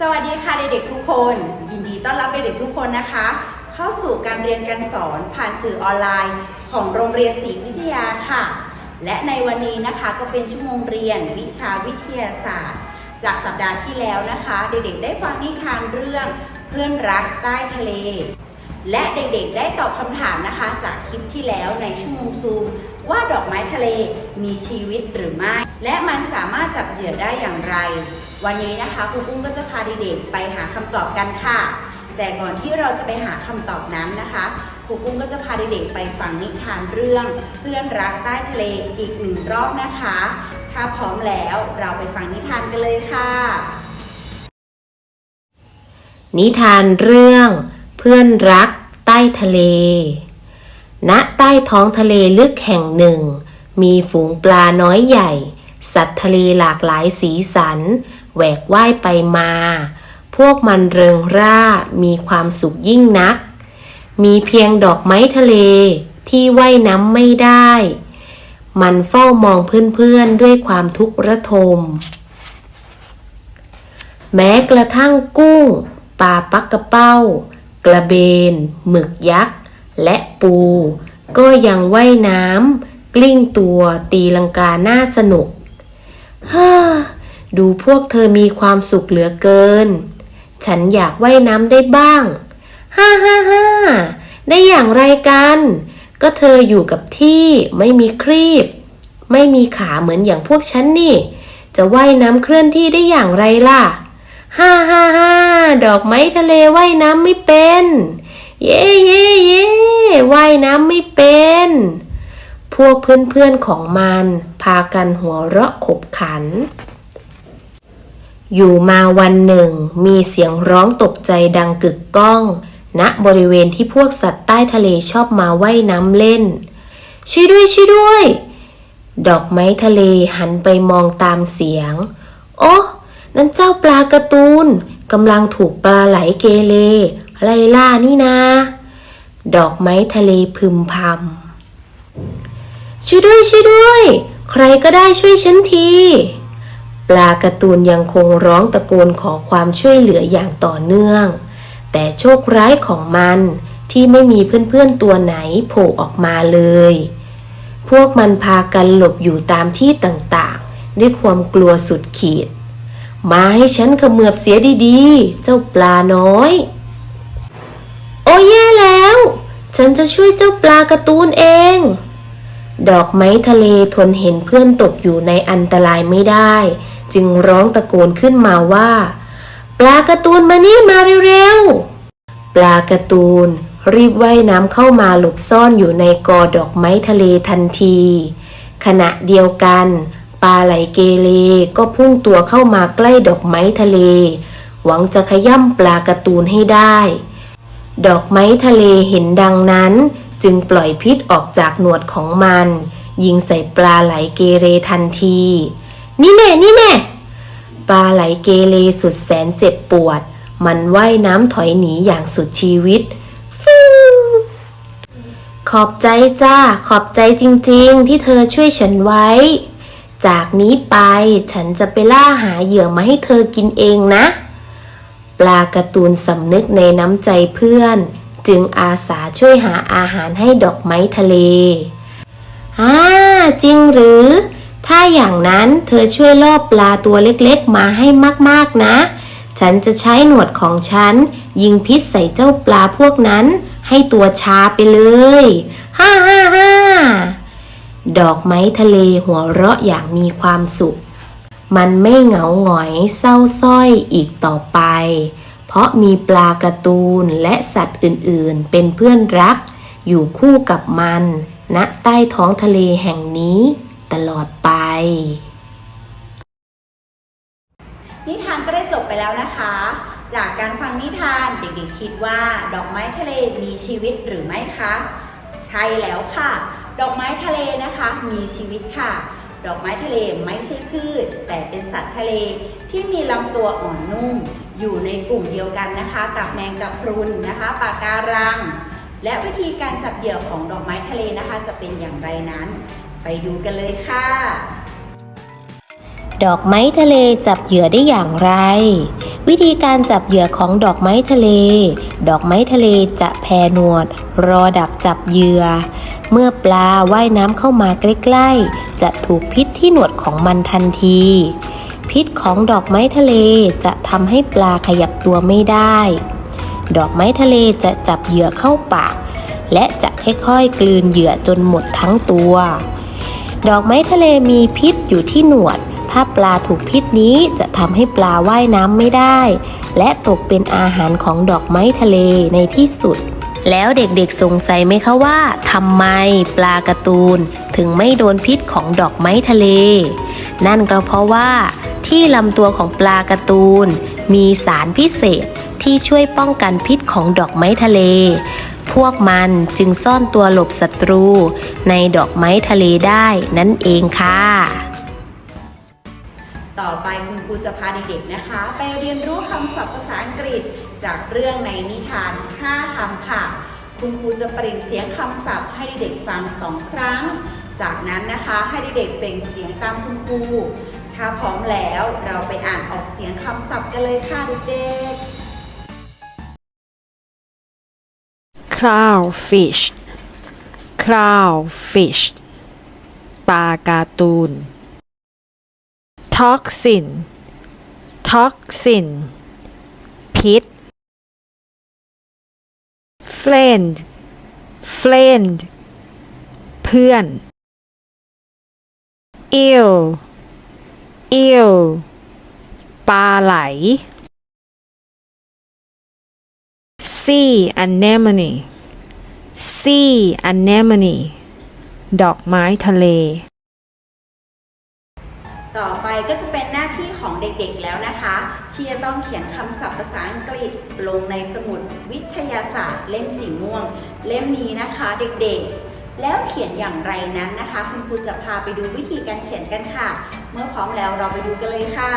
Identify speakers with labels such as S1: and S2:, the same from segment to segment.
S1: สวัสดีค่ะเด็กๆทุกคนยินดีต้อนรับเด็กๆทุกคนนะคะเข้าสู่การเรียนการสอนผ่านสื่อออนไลน์ของโรงเรียนศรีวิทยาค่ะและในวันนี้นะคะก็เป็นชั่วโมงเรียนวิชาวิทยาศาสตร์จากสัปดาห์ที่แล้วนะคะเด็กๆได้ฟังนิทานเรื่องเพื่อนรักใต้ทะเลและเด็กๆได้ตอบคำถามนะคะจากคลิปที่แล้วในชั่วโมงซูมว่าดอกไม้ทะเลมีชีวิตหรือไม่และมันสามารถจับเหยื่อได้อย่างไรวันนี้นะคะครูปุ้มก็จะพาเด็กๆไปหาคำตอบกันค่ะแต่ก่อนที่เราจะไปหาคำตอบนั้นนะคะครูปุ้มก็จะพาเด็กๆไปฟังนิทานเรื่องเพื่อนรักใต้ทะเลอีกหนึ่งรอบนะคะถ้าพร้อมแล้วเราไปฟังนิทานกันเลยค่ะ
S2: นิทานเรื่องเพื่อนรักใต้ทะเลณใต้ท้องทะเลลึกแห่งหนึ่งมีฝูงปลาน้อยใหญ่สัตว์ทะเลหลากหลายสีสันแหวกว่ายไปมาพวกมันเริงร่ามีความสุขยิ่งนักมีเพียงดอกไม้ทะเลที่ว่ายน้ำไม่ได้มันเฝ้ามองเพื่อนๆด้วยความทุกข์ระทมแม้กระทั่งกุ้งปลาปักกระเป้ากระเบนหมึกยักษ์และปูก็ยังว่ายน้ำกลิ้งตัวตีลังกาหน้าสนุกดูพวกเธอมีความสุขเหลือเกินฉันอยากว่ายน้ำได้บ้างได้อย่างไรกันก็เธออยู่กับที่ไม่มีครีบไม่มีขาเหมือนอย่างพวกฉันนี่จะว่ายน้ำเคลื่อนที่ได้อย่างไรล่ะดอกไม้ทะเลว่ายน้ำไม่เป็นเย่ว่ายน้ำไม่เป็นพวกเพื่อนๆของมันพากันหัวเราะขบขันอยู่มาวันหนึ่งมีเสียงร้องตกใจดังกึกก้องณบริเวณที่พวกสัตว์ใต้ทะเลชอบมาว่ายน้ำเล่นช่วยด้วยดอกไม้ทะเลหันไปมองตามเสียงโอ้นั่นเจ้าปลาการ์ตูนกำลังถูกปลาไหลเกเรไล่ล่านี่นาดอกไม้ทะเลพึมพำช่วยด้วยใครก็ได้ช่วยฉันทีปลาการ์ตูนยังคงร้องตะโกนขอความช่วยเหลืออย่างต่อเนื่องแต่โชคร้ายของมันที่ไม่มีเพื่อนๆตัวไหนโผล่ออกมาเลยพวกมันพากันหลบอยู่ตามที่ต่างๆด้วยความกลัวสุดขีดมาให้ฉันเขมือบเสียดีๆเจ้าปลาน้อยโอ้แย่แล้วฉันจะช่วยเจ้าปลาการ์ตูนเองดอกไม้ทะเลทนเห็นเพื่อนตกอยู่ในอันตรายไม่ได้จึงร้องตะโกนขึ้นมาว่าปลาการ์ตูนมานี่มาเร็วๆปลาการ์ตูนรีบว่ายน้ำเข้ามาหลบซ่อนอยู่ในกอดอกไม้ทะเลทันทีขณะเดียวกันปลาไหลเกเรก็พุ่งตัวเข้ามาใกล้ดอกไม้ทะเลหวังจะขย้ำปลาการ์ตูนให้ได้ดอกไม้ทะเลเห็นดังนั้นจึงปล่อยพิษออกจากหนวดของมันยิงใส่ปลาไหลเกเรทันทีนี่แน่ปลาไหลเกเรสุดแสนเจ็บปวดมันว่ายน้ำถอยหนีอย่างสุดชีวิตขอบใจจ้าขอบใจจริงๆที่เธอช่วยฉันไว้จากนี้ไปฉันจะไปล่าหาเหยื่อมาให้เธอกินเองนะปลาการ์ตูนสำนึกในน้ำใจเพื่อนจึงอาสาช่วยหาอาหารให้ดอกไม้ทะเลจริงหรือถ้าอย่างนั้นเธอช่วยล่อปลาตัวเล็กๆมาให้มากๆนะฉันจะใช้หนวดของฉันยิงพิษใส่เจ้าปลาพวกนั้นให้ตัวชาไปเลยดอกไม้ทะเลหัวเราะอย่างมีความสุขมันไม่เหงาหงอยเศร้าส้อยอีกต่อไปเพราะมีปลาการ์ตูนและสัตว์อื่นๆเป็นเพื่อนรักอยู่คู่กับมันณใต้ท้องทะเลแห่งนี้ตลอดไป
S1: นิทานก็ได้จบไปแล้วนะคะจากการฟังนิทานเด็กๆคิดว่าดอกไม้ทะเลมีชีวิตหรือไม่คะใช่แล้วค่ะดอกไม้ทะเลนะคะมีชีวิตค่ะดอกไม้ทะเลไม่ใช่พืชแต่เป็นสัตว์ทะเลที่มีลำตัวอ่อนนุ่มอยู่ในกลุ่มเดียวกันนะคะกับแมงกะพรุนนะคะปะการังและวิธีการจับเหยื่อของดอกไม้ทะเลนะคะจะเป็นอย่างไรนั้นไปดูกันเลยค่ะ
S2: ดอกไม้ทะเลจับเหยื่อได้อย่างไร วิธีการจับเหยื่อของดอกไม้ทะเล ดอกไม้ทะเลจะแผ่หนวดรอดักจับเหยื่อ เมื่อปลาว่ายน้ำเข้ามาใกล้ๆจะถูกพิษที่หนวดของมันทันที พิษของดอกไม้ทะเลจะทำให้ปลาขยับตัวไม่ได้ ดอกไม้ทะเลจะจับเหยื่อเข้าปากและจะค่อยๆกลืนเหยื่อจนหมดทั้งตัว ดอกไม้ทะเลมีพิษอยู่ที่หนวด ถ้าปลาถูกพิษนี้จะทำให้ปลาว่ายน้ำไม่ได้ และตกเป็นอาหารของดอกไม้ทะเลในที่สุด แล้วเด็กๆสงสัยไหมคะว่าทำไมปลาการ์ตูนถึงไม่โดนพิษของดอกไม้ทะเล นั่นก็เพราะว่าที่ลำตัวของปลาการ์ตูนมีสารพิเศษที่ช่วยป้องกันพิษของดอกไม้ทะเล พวกมันจึงซ่อนตัวหลบศัตรูในดอกไม้ทะเลได้นั่นเองค่ะ
S1: ต่อไปคุณครูจะพาเด็กๆนะคะ ไปเรียนรู้คำศัพท์ภาษาอังกฤษจากเรื่องในนิทาน 5 คำค่ะ คุณครูจะเปล่งเสียงคำศัพท์ให้เด็กๆฟัง 2 ครั้ง จากนั้นนะคะให้เด็กๆเปล่งเสียงตามคุณครู ถ้าพร้อมแล้วเราไปอ่านออกเสียงคำศัพท์กันเลยค่ะเด็กๆ
S3: clownfish clownfish ปลาการ์ตูน toxin toxin พิษ friend friend เพื่อน eel eel ปลาไหล sea anemone sea anemone ดอกไม้ทะเล
S1: ต่อไปก็จะเป็นหน้าที่ของเด็กๆแล้วนะคะที่จะต้องเขียนคำศัพท์ภาษาอังกฤษลงในสมุดวิทยาศาสตร์เล่มสีม่วงเล่มนี้นะคะเด็กๆแล้วเขียนอย่างไรนั้นนะคะคุณครูจะพาไปดูวิธีการเขียนกันค่ะเมื่อพร้อมแล้วเราไปดูกันเลยค่ะ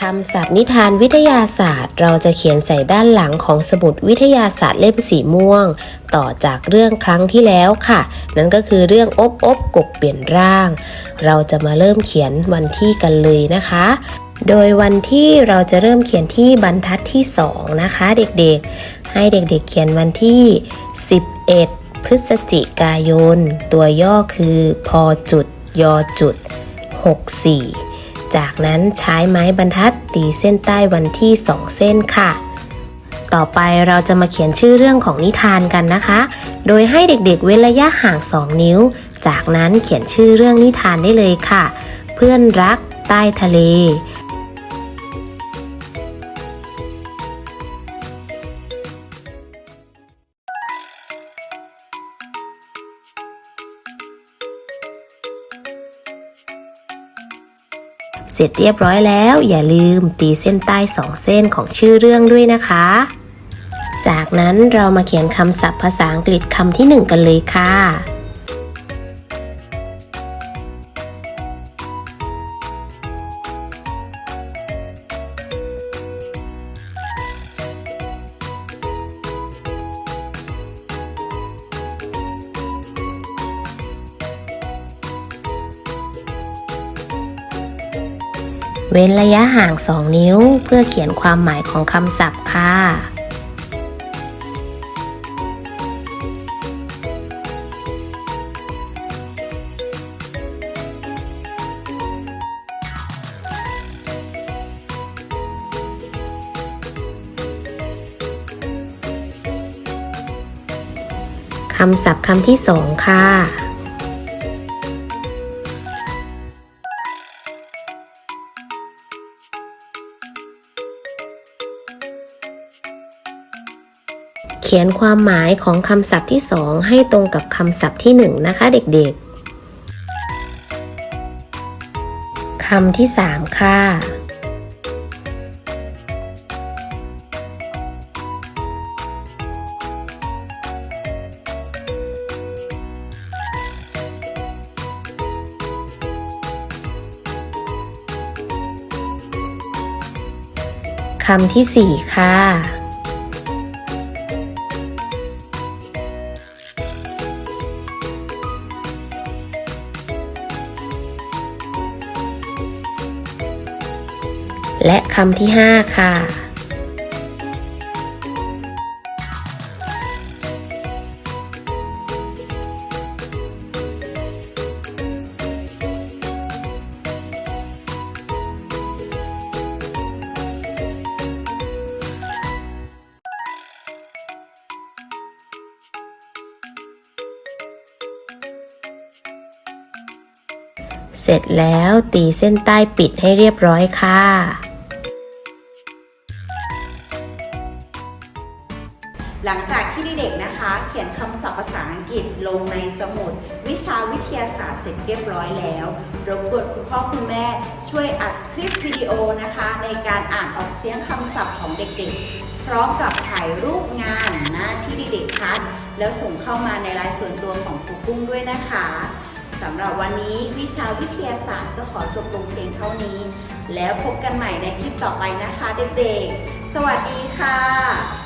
S2: คำศัพท์นิทานวิทยาศาสตร์เราจะเขียนใส่ด้านหลังของสมุดวิทยาศาสตร์เล่มสีม่วงต่อจากเรื่องครั้งที่แล้วค่ะนั่นก็คือเรื่องอบกบเปลี่ยนร่างเราจะมาเริ่มเขียนวันที่กันเลยนะคะโดยวันที่เราจะเริ่มเขียนที่บรรทัดที่2นะคะเด็กๆให้เด็กๆเขียนวันที่11พฤศจิกายนตัวย่อคือพจุดยจุด64จากนั้นใช้ไม้บรรทัดตีเส้นใต้วันที่2เส้นค่ะต่อไปเราจะมาเขียนชื่อเรื่องของนิทานกันนะคะโดยให้เด็กๆเว้นระยะห่าง2นิ้วจากนั้นเขียนชื่อเรื่องนิทานได้เลยค่ะเพื่อนรักใต้ทะเลเสร็จเรียบร้อยแล้วอย่าลืมตีเส้นใต้2เส้นของชื่อเรื่องด้วยนะคะจากนั้นเรามาเขียนคำศัพท์ภาษาอังกฤษคำที่1กันเลยค่ะเว้นระยะห่าง2นิ้วเพื่อเขียนความหมายของคำศัพท์ค่ะคำศัพท์คำที่2ค่ะเขียนความหมายของคำศัพท์ที่2ให้ตรงกับคำศัพท์ที่1นะคะเด็กๆคำที่3ค่ะคำที่4ค่ะค และคำที่ 5 ค่ะ เสร็จแล้วตีเส้นใต้ปิดให้เรียบร้อยค่ะ
S1: หลังจากที่เด็กๆนะคะ เขียนคำศัพท์ภาษาอังกฤษลงในสมุดวิชาวิทยาศาสตร์เสร็จเรียบร้อยแล้วรบกวนคุณพ่อคุณแม่ช่วยอัดคลิปวิดีโอนะคะ ในการอ่านออกเสียงคำศัพท์ของเด็กๆพร้อมกับถ่ายรูปงานหน้าที่เด็กๆคัดแล้วส่งเข้ามาในไลน์ส่วนตัวของครูกุ้งด้วยนะคะสำหรับวันนี้วิชาวิทยาศาสตร์ก็ขอจบลงเพียงเท่านี้แล้วพบกันใหม่ในคลิปต่อไปนะคะเด็กๆสวัสดีค่ะ